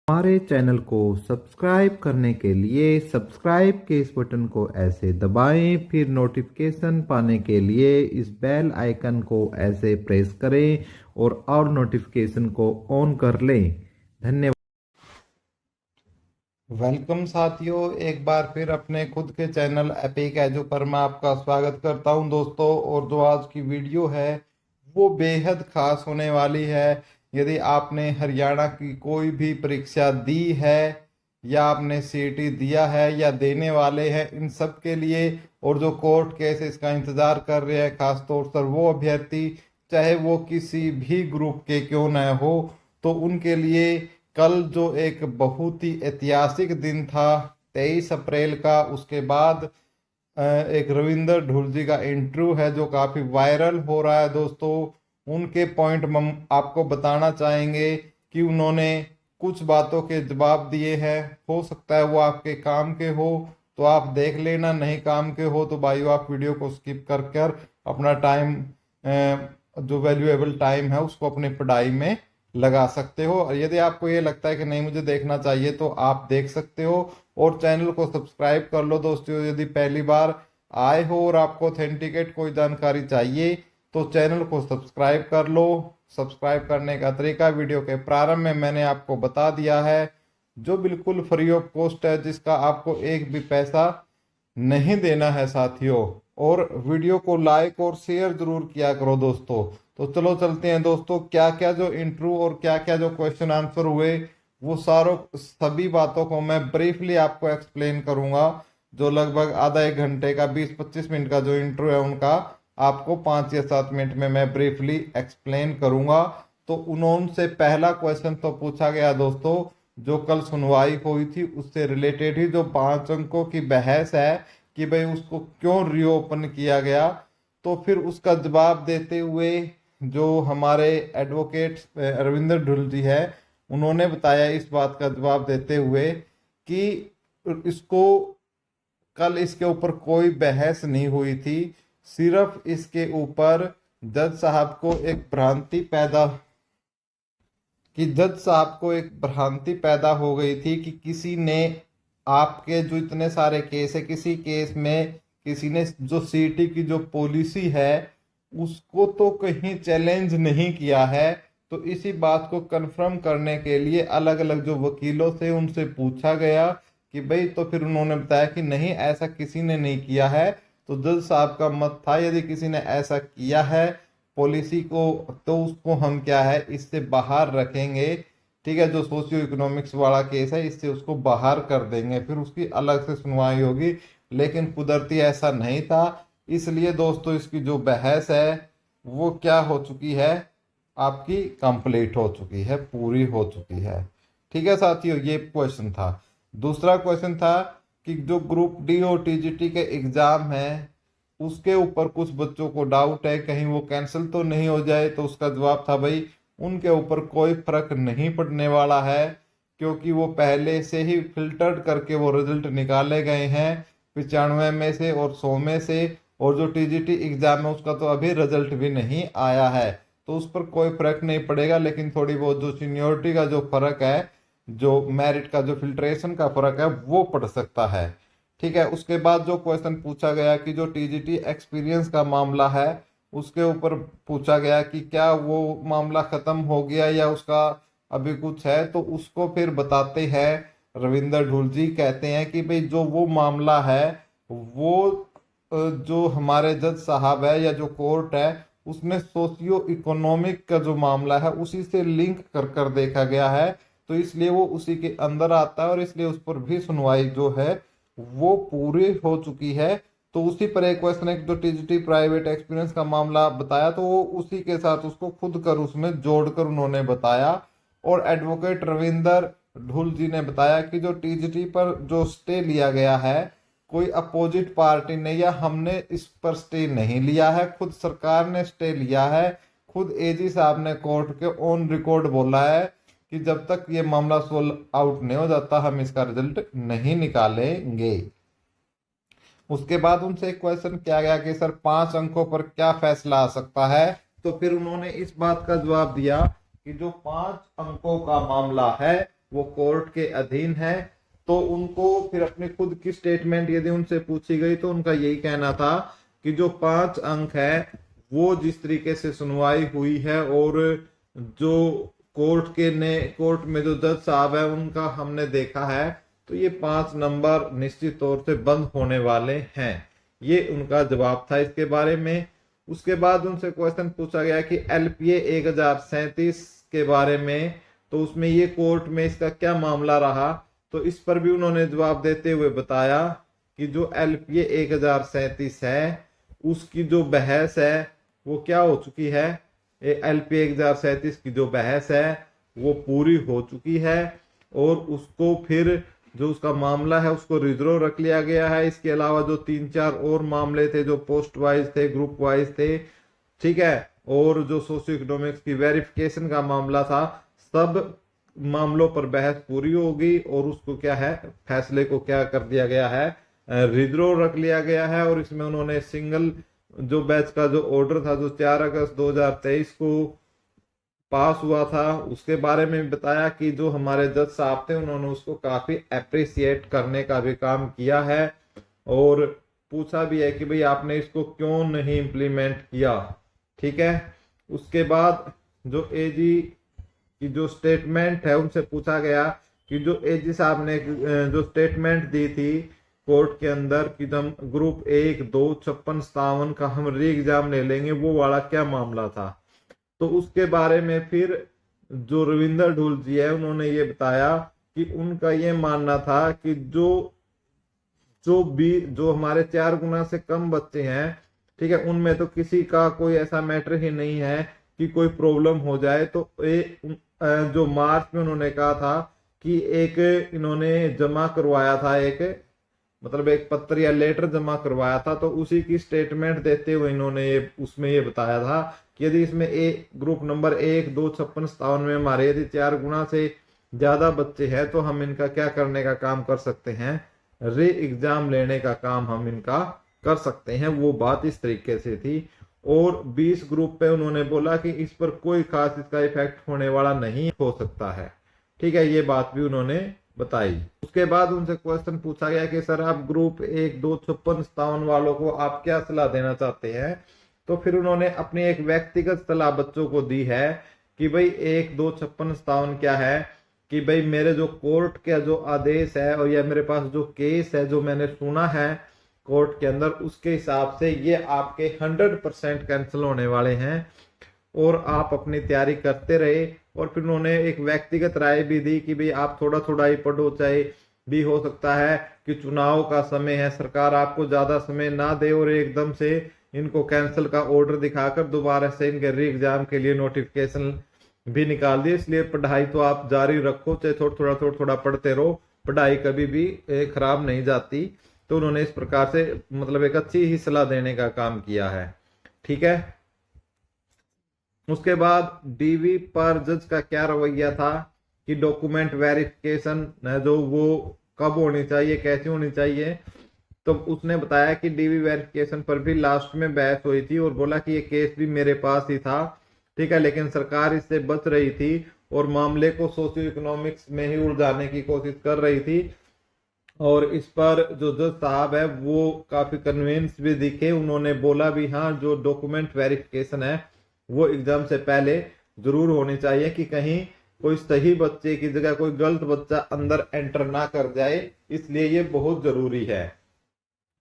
हमारे चैनल को सब्सक्राइब करने के लिए सब्सक्राइब के इस बटन को ऐसे दबाएं, फिर नोटिफिकेशन पाने के लिए इस बेल आइकन को ऐसे प्रेस करें और नोटिफिकेशन को ऑन कर लें। धन्यवाद। वेलकम साथियों, एक बार फिर अपने खुद के चैनल एपिक एजू पर मैं आपका स्वागत करता हूं दोस्तों। और जो आज की वीडियो है वो बेहद खास होने वाली है। यदि आपने हरियाणा की कोई भी परीक्षा दी है या आपने सीईटी दिया है या देने वाले हैं, इन सब के लिए, और जो कोर्ट केस इसका इंतज़ार कर रहे हैं, खास तौर पर वो अभ्यर्थी चाहे वो किसी भी ग्रुप के क्यों न हो, तो उनके लिए कल जो एक बहुत ही ऐतिहासिक दिन था 23 अप्रैल का, उसके बाद एक रविंदर ढुल जी का इंटरव्यू है जो काफ़ी वायरल हो रहा है दोस्तों। उनके पॉइंट हम आपको बताना चाहेंगे कि उन्होंने कुछ बातों के जवाब दिए हैं। हो सकता है वो आपके काम के हो तो आप देख लेना, नहीं काम के हो तो भाइयों आप वीडियो को स्किप कर कर अपना टाइम, जो वैल्यूएबल टाइम है उसको अपनी पढ़ाई में लगा सकते हो। और यदि आपको ये लगता है कि नहीं मुझे देखना चाहिए तो आप देख सकते हो। और चैनल को सब्सक्राइब कर लो दोस्तों, यदि पहली बार आए हो और आपको ऑथेंटिकेट कोई जानकारी चाहिए तो चैनल को सब्सक्राइब कर लो। सब्सक्राइब करने का तरीका वीडियो के प्रारंभ में मैंने आपको बता दिया है, जो बिल्कुल फ्री ऑफ कॉस्ट है, जिसका आपको एक भी पैसा नहीं देना है साथियों। और वीडियो को लाइक और शेयर जरूर किया करो दोस्तों। तो चलो चलते हैं दोस्तों, क्या क्या जो इंटरव्यू और क्या क्या जो क्वेश्चन आंसर हुए वो सारों सभी बातों को मैं ब्रीफली आपको एक्सप्लेन करूंगा। जो लगभग आधा एक घंटे का 20-25 मिनट का जो इंटरव्यू है उनका आपको 5 या 7 मिनट में मैं ब्रीफली एक्सप्लेन करूंगा। तो उन्होंने पहला क्वेश्चन तो पूछा गया दोस्तों, जो कल सुनवाई हुई थी उससे रिलेटेड ही जो 5 अंकों की बहस है कि भाई उसको क्यों रीओपन किया गया। तो फिर उसका जवाब देते हुए जो हमारे एडवोकेट रविंदर ढुल जी है, उन्होंने बताया इस बात का जवाब देते हुए कि इसको कल इसके ऊपर कोई बहस नहीं हुई थी, सिर्फ इसके ऊपर जज साहब को एक भ्रांति पैदा हो गई थी कि किसी ने आपके जो इतने सारे केस है, किसी केस में किसी ने जो सीटी की जो पॉलिसी है उसको तो कहीं चैलेंज नहीं किया है। तो इसी बात को कंफर्म करने के लिए अलग अलग जो वकीलों से उनसे पूछा गया कि भाई, तो फिर उन्होंने बताया कि नहीं ऐसा किसी ने नहीं किया है। तो जज साहब का मत था यदि किसी ने ऐसा किया है पॉलिसी को तो उसको हम क्या है इससे बाहर रखेंगे। ठीक है, जो सोशियो इकोनॉमिक्स वाला केस है इससे उसको बाहर कर देंगे, फिर उसकी अलग से सुनवाई होगी। लेकिन कुदरती ऐसा नहीं था, इसलिए दोस्तों इसकी जो बहस है वो क्या हो चुकी है, आपकी कंप्लीट हो चुकी है, पूरी हो चुकी है। ठीक है साथियों, ये क्वेश्चन था। दूसरा क्वेश्चन था कि जो ग्रुप डी और टीजीटी के एग्जाम है उसके ऊपर कुछ बच्चों को डाउट है कहीं वो कैंसिल तो नहीं हो जाए। तो उसका जवाब था भाई उनके ऊपर कोई फर्क नहीं पड़ने वाला है, क्योंकि वो पहले से ही फिल्टर्ड करके वो रिजल्ट निकाले गए हैं 95 में से और 100 में से। और जो टीजीटी एग्जाम है उसका तो अभी रिजल्ट भी नहीं आया है, तो उस पर कोई फर्क नहीं पड़ेगा। लेकिन थोड़ी बहुत जो सीनियोरिटी का जो फर्क है, जो मेरिट का जो फिल्ट्रेशन का फर्क है वो पड़ सकता है। ठीक है, उसके बाद जो क्वेश्चन पूछा गया कि जो टीजीटी एक्सपीरियंस का मामला है उसके ऊपर पूछा गया कि क्या वो मामला खत्म हो गया या उसका अभी कुछ है। तो उसको फिर बताते हैं रविंदर ढुल जी, कहते हैं कि भाई जो वो मामला है वो जो हमारे जज साहब है या जो कोर्ट है उसमें सोशियो इकोनॉमिक का जो मामला है उसी से लिंक कर कर देखा गया है, तो इसलिए वो उसी के अंदर आता है और इसलिए उस पर भी सुनवाई जो है वो पूरी हो चुकी है। तो उसी पर एक क्वेश्चन है कि जो टीजीटी प्राइवेट एक्सपीरियंस का मामला बताया तो वो उसी के साथ उसको खुद कर उसमें जोड़कर उन्होंने बताया। और एडवोकेट रविंदर ढुल जी ने बताया कि जो टीजीटी पर जो स्टे लिया गया है कोई अपोजिट पार्टी ने या हमने इस पर स्टे नहीं लिया है, खुद सरकार ने स्टे लिया है। खुद एजी साहब ने कोर्ट के ऑन रिकॉर्ड बोला है कि जब तक ये मामला सोल्व आउट नहीं हो जाता हम इसका रिजल्ट नहीं निकालेंगे। उसके बाद उनसे एक क्वेश्चन किया गया कि सर 5 अंकों पर क्या फैसला आ सकता है। तो फिर उन्होंने इस बात का जवाब दिया कि जो 5 अंकों का मामला है वो कोर्ट के अधीन है। तो उनको फिर अपनी खुद की स्टेटमेंट यदि उनसे पूछी गई तो उनका यही कहना था कि जो 5 अंक है वो जिस तरीके से सुनवाई हुई है और जो कोर्ट में जो जज साहब है उनका हमने देखा है, तो ये 5 नंबर निश्चित तौर से बंद होने वाले हैं। ये उनका जवाब था इसके बारे में। उसके बाद उनसे क्वेश्चन पूछा गया कि एलपीए 1037 के बारे में, तो उसमें ये कोर्ट में इसका क्या मामला रहा। तो इस पर भी उन्होंने जवाब देते हुए बताया कि जो एलपीए 1037 है उसकी जो बहस है वो क्या हो चुकी है। एलपीए 1037 की जो बहस है वो पूरी हो चुकी है और उसको फिर जो उसका मामला है उसको रिजर्व रख लिया गया है। इसके अलावा जो 3-4 और मामले थे जो पोस्ट वाइज थे, ग्रुप वाइज थे, ठीक है, और जो सोशियो इकोनॉमिक्स की वेरिफिकेशन का मामला था, सब मामलों पर बहस पूरी होगी और उसको क्या है, फैसले को क्या कर दिया गया है, रिजर्व रख लिया गया है। और इसमें उन्होंने सिंगल जो बैच का जो ऑर्डर था जो 4 अगस्त 2023 को पास हुआ था उसके बारे में बताया कि जो हमारे जज साहब थे उन्होंने उसको काफी अप्रिसिएट करने का भी काम किया है और पूछा भी है कि भाई आपने इसको क्यों नहीं इम्प्लीमेंट किया। ठीक है, उसके बाद जो एजी की जो स्टेटमेंट है उनसे पूछा गया कि जो एजी साहब ने जो स्टेटमेंट दी थी कोर्ट के अंदर कि हम ग्रुप 1, 2, 56, 57 का हम री एग्जाम ले लेंगे, वो वाला क्या मामला था। तो उसके बारे में फिर जो रविंदर ढूल जी है उन्होंने ये बताया कि उनका ये मानना था कि जो हमारे 4 गुना से कम बच्चे हैं, ठीक है, उनमें तो किसी का कोई ऐसा मैटर ही नहीं है कि कोई प्रॉब्लम हो जाए। तो जो मार्च में उन्होंने कहा था कि एक इन्होंने जमा करवाया था, एक पत्र या लेटर जमा करवाया था, तो उसी की स्टेटमेंट देते हुए इन्होंने उसमें ये बताया था कि यदि इसमें ग्रुप नंबर 1, 2, 56, 57 में हमारे यदि 4 गुना से ज्यादा बच्चे हैं तो हम इनका क्या करने का काम कर सकते हैं, री एग्जाम लेने का काम हम इनका कर सकते हैं। वो बात इस तरीके से थी। और 20 ग्रुप पे उन्होंने बोला कि इस पर कोई खास इसका इफेक्ट होने वाला नहीं हो सकता है। ठीक है, ये बात भी उन्होंने बताई। उसके बाद उनसे क्वेश्चन पूछा गया कि सर आप ग्रुप 1, 2, 56, 57 वालों को आप क्या सलाह देना चाहते हैं। तो फिर उन्होंने अपनी एक व्यक्तिगत सलाह बच्चों को दी है कि भाई 1, 2, 56, 57 क्या है कि भाई मेरे जो कोर्ट का जो आदेश है और या मेरे पास जो केस है जो मैंने सुना है कोर्ट के अंदर, उसके हिसाब से ये आपके 100% कैंसिल होने वाले हैं और आप अपनी तैयारी करते रहे। और फिर उन्होंने एक व्यक्तिगत राय भी दी कि भाई आप थोड़ा थोड़ा ही पढ़ो, चाहे भी हो सकता है कि चुनाव का समय है, सरकार आपको ज्यादा समय ना दे और एकदम से इनको कैंसिल का ऑर्डर दिखाकर दोबारा से इनके री एग्जाम के लिए नोटिफिकेशन भी निकाल दिए। इसलिए पढ़ाई तो आप जारी रखो, चाहे थोड़ा थोड़ा पढ़ते रहो, पढ़ाई कभी भी खराब नहीं जाती। तो उन्होंने इस प्रकार से एक अच्छी ही सलाह देने का काम किया है। ठीक है, उसके बाद डीवी पर जज का क्या रवैया था कि डॉक्यूमेंट वेरिफिकेशन जो वो कब होनी चाहिए, कैसे होनी चाहिए। तो उसने बताया कि डीवी वेरिफिकेशन पर भी लास्ट में बहस हुई थी और बोला कि ये केस भी मेरे पास ही था, ठीक है, लेकिन सरकार इससे बच रही थी और मामले को सोशियो इकोनॉमिक्स में ही उलझाने की कोशिश कर रही थी। और इस पर जो जज साहब है वो काफी कन्विंस भी दिखे। उन्होंने बोला भी हाँ, जो डॉक्यूमेंट वेरिफिकेशन है वो एग्जाम से पहले जरूर होनी चाहिए कि कहीं कोई सही बच्चे की जगह कोई गलत बच्चा अंदर एंटर ना कर जाए, इसलिए ये बहुत जरूरी है।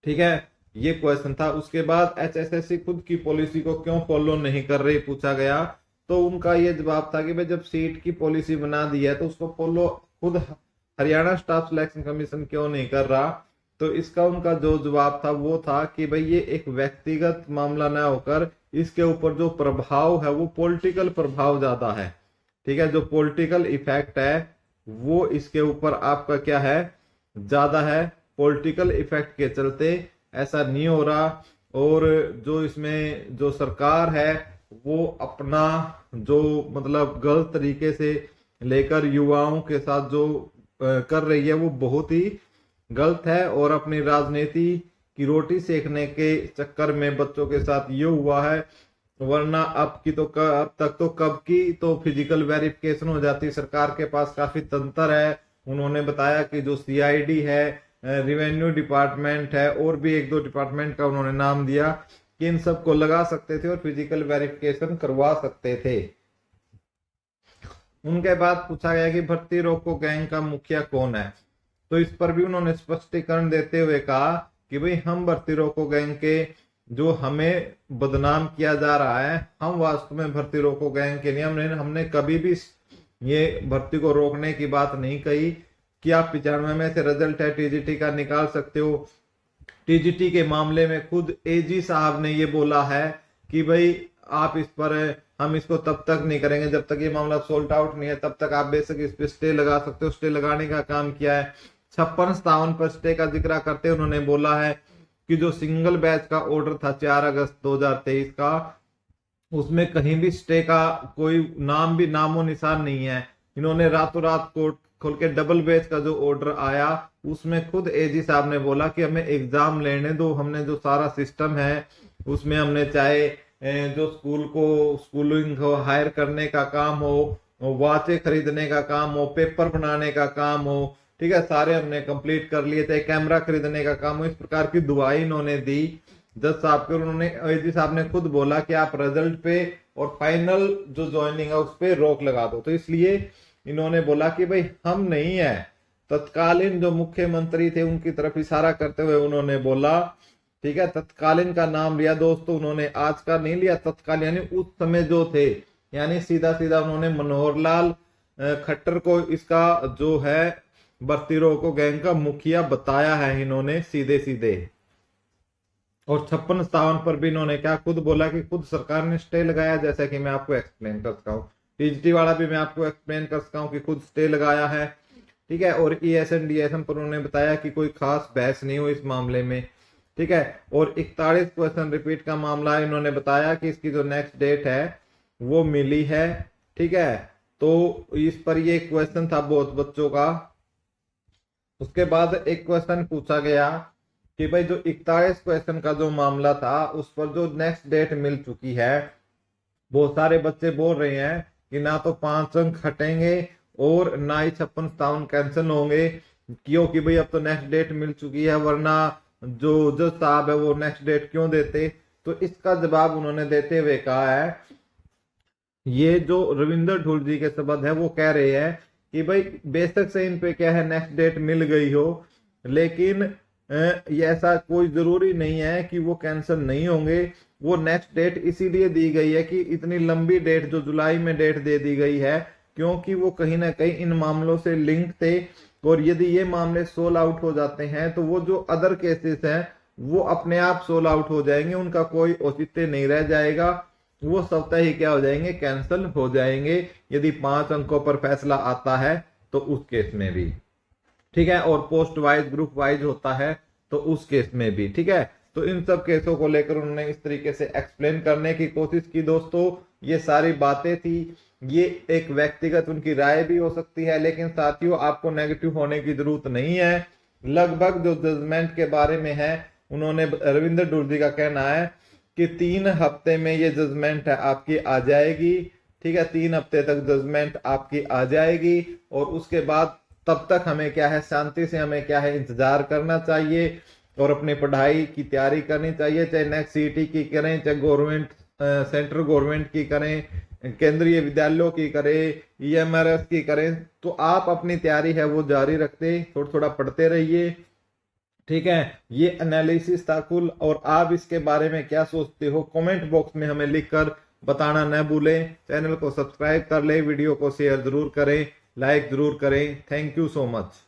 ठीक है, ये क्वेश्चन था। उसके बाद एचएसएससी खुद की पॉलिसी को क्यों फॉलो नहीं कर रही पूछा गया। तो उनका ये जवाब था कि भाई जब सीट की पॉलिसी बना दी है तो उसको फॉलो खुद हरियाणा स्टाफ सिलेक्शन कमीशन क्यों नहीं कर रहा। तो इसका उनका जो जवाब था वो था कि भाई ये एक व्यक्तिगत मामला ना होकर इसके ऊपर जो प्रभाव है वो पॉलिटिकल प्रभाव ज्यादा है। ठीक है, जो पॉलिटिकल इफेक्ट है वो इसके ऊपर आपका क्या है, ज्यादा है। पॉलिटिकल इफेक्ट के चलते ऐसा नहीं हो रहा। और जो इसमें जो सरकार है वो अपना जो गलत तरीके से लेकर युवाओं के साथ जो कर रही है वो बहुत ही गलत है। और अपनी राजनीति की रोटी सेकने के चक्कर में बच्चों के साथ ये हुआ है वरना अब तक तो कब की तो फिजिकल वेरिफिकेशन हो जाती। सरकार के पास काफी तंत्र है। उन्होंने बताया कि जो सीआईडी है, रिवेन्यू डिपार्टमेंट है, और भी एक दो डिपार्टमेंट का उन्होंने नाम दिया कि इन सबको लगा सकते थे और फिजिकल वेरिफिकेशन करवा सकते थे। उनके बाद पूछा गया कि भर्ती रोको गैंग का मुखिया कौन है, तो इस पर भी उन्होंने स्पष्टीकरण देते हुए कहा कि भाई हम भर्ती रोको गैंग के जो हमें बदनाम किया जा रहा है, हम वास्तव में भर्ती रोको गैंग के लिए हमने कभी भी ये भर्ती को रोकने की बात नहीं कही कि आप 95 में से रिजल्ट है टीजीटी का निकाल सकते हो। टीजीटी के मामले में खुद एजी साहब ने ये बोला है कि भाई आप इस पर, हम इसको तब तक नहीं करेंगे जब तक ये मामला सोल्ट आउट नहीं है, तब तक आप बेशक इस पे स्टे लगा सकते हो। स्टे लगाने का काम किया है। 56-57 पर स्टे का जिक्र करते उन्होंने बोला है कि जो सिंगल बैच का ऑर्डर था 4 अगस्त 2023 का, उसमें कहीं भी स्टे का कोई नामो निशान नहीं है। इन्होंने रातों रात कोर्ट खोल के डबल बैच का जो ऑर्डर आया उसमें खुद एजी साहब ने बोला कि हमें एग्जाम लेने दो, हमने जो सारा सिस्टम है उसमें हमने चाहे जो स्कूलिंग हो, हायर करने का काम हो, वाचे खरीदने का काम हो, पेपर बनाने का काम हो, ठीक है, सारे हमने कंप्लीट कर लिए थे, कैमरा खरीदने का काम हो। इस प्रकार की दुआई इन्होंने दी जज साहब के। उन्होंने एजी साहब ने खुद बोला कि आप रिजल्ट पे और फाइनल जो ज्वाइनिंग है उस पर रोक लगा दो। तो इसलिए इन्होंने बोला कि भाई हम नहीं है। तत्कालीन जो मुख्यमंत्री थे उनकी तरफ इशारा करते हुए उन्होंने बोला, ठीक है, तत्कालीन का नाम लिया दोस्तों उन्होंने, आज का नहीं लिया, तत्कालीन यानी उस समय जो थे, यानी सीधा सीधा उन्होंने मनोहर लाल खट्टर को इसका जो है भर्ती रोको गैंग का मुखिया बताया है इन्होंने सीधे सीधे। और 56-57 पर भी इन्होंने क्या खुद बोला कि खुद सरकार ने स्टे लगाया, जैसा कि मैं आपको एक्सप्लेन कर सकता हूँ। टीजीटी वाला भी मैं आपको एक्सप्लेन कर सकता हूँ कि खुद स्टे लगाया है, ठीक है। और ईएसएन डीएसएन पर उन्होंने बताया कि कोई खास बहस नहीं हुई इस मामले में, ठीक है। और 41 क्वेश्चन रिपीट का मामला है, इन्होंने बताया कि इसकी जो नेक्स्ट डेट है वो मिली है, ठीक है। तो इस पर ये क्वेश्चन था बहुत बच्चों का। उसके बाद एक क्वेश्चन पूछा गया कि भाई जो 41 क्वेश्चन का जो मामला था उस पर जो नेक्स्ट डेट मिल चुकी है, बहुत सारे बच्चे बोल रहे हैं कि ना तो 5 अंक हटेंगे और ना ही 56-57 कैंसिल होंगे, क्योंकि भाई अब तो नेक्स्ट डेट मिल चुकी है, वरना जो जज साहब है वो नेक्स्ट डेट क्यों देते। तो इसका जवाब उन्होंने देते हुए कहा है, ये जो रविंदर ढूल जी के शब्द है वो कह रहे हैं कि भाई बेशक से इन पे क्या है नेक्स्ट डेट मिल गई हो, लेकिन ये ऐसा कोई जरूरी नहीं है कि वो कैंसिल नहीं होंगे। वो नेक्स्ट डेट इसीलिए दी गई है कि इतनी लंबी डेट जो जुलाई में डेट दे दी गई है, क्योंकि वो कहीं ना कहीं इन मामलों से लिंक थे, और यदि ये मामले सोल आउट हो जाते हैं तो वो जो अदर केसेस हैं वो अपने आप सोल आउट हो जाएंगे, उनका कोई औचित्य नहीं रह जाएगा, वो स्वतः ही क्या हो जाएंगे, कैंसिल हो जाएंगे, यदि 5 अंकों पर फैसला आता है तो उस केस में भी, ठीक है। और पोस्ट वाइज ग्रुप वाइज होता है तो उस केस में भी, ठीक है। तो इन सब केसों को लेकर उन्होंने इस तरीके से एक्सप्लेन करने की कोशिश की। दोस्तों ये सारी बातें थी, ये एक व्यक्तिगत उनकी राय भी हो सकती है, लेकिन साथियों आपको नेगेटिव होने की जरूरत नहीं है। लगभग जो जजमेंट के बारे में है, उन्होंने रविंदर ढूल जी का कहना है कि 3 हफ्ते में ये जजमेंट है आपकी आ जाएगी, ठीक है। 3 हफ्ते तक जजमेंट आपकी आ जाएगी, और उसके बाद तब तक हमें क्या है, शांति से हमें क्या है, इंतजार करना चाहिए और अपनी पढ़ाई की तैयारी करनी चाहिए, चाहे नेक्स्ट सीईटी की करें, चाहे गवर्नमेंट सेंट्रल गवर्नमेंट की करें, केंद्रीय विद्यालयों की करें, ईएमआरएस की करें। तो आप अपनी तैयारी है वो जारी रखते, थोड़ा थोड़ा पढ़ते रहिए, ठीक है। ये एनालिसिस था कुल, और आप इसके बारे में क्या सोचते हो कमेंट बॉक्स में हमें लिखकर बताना न भूलें। चैनल को सब्सक्राइब कर ले, वीडियो को शेयर जरूर करें, लाइक जरूर करें। Thank you so much.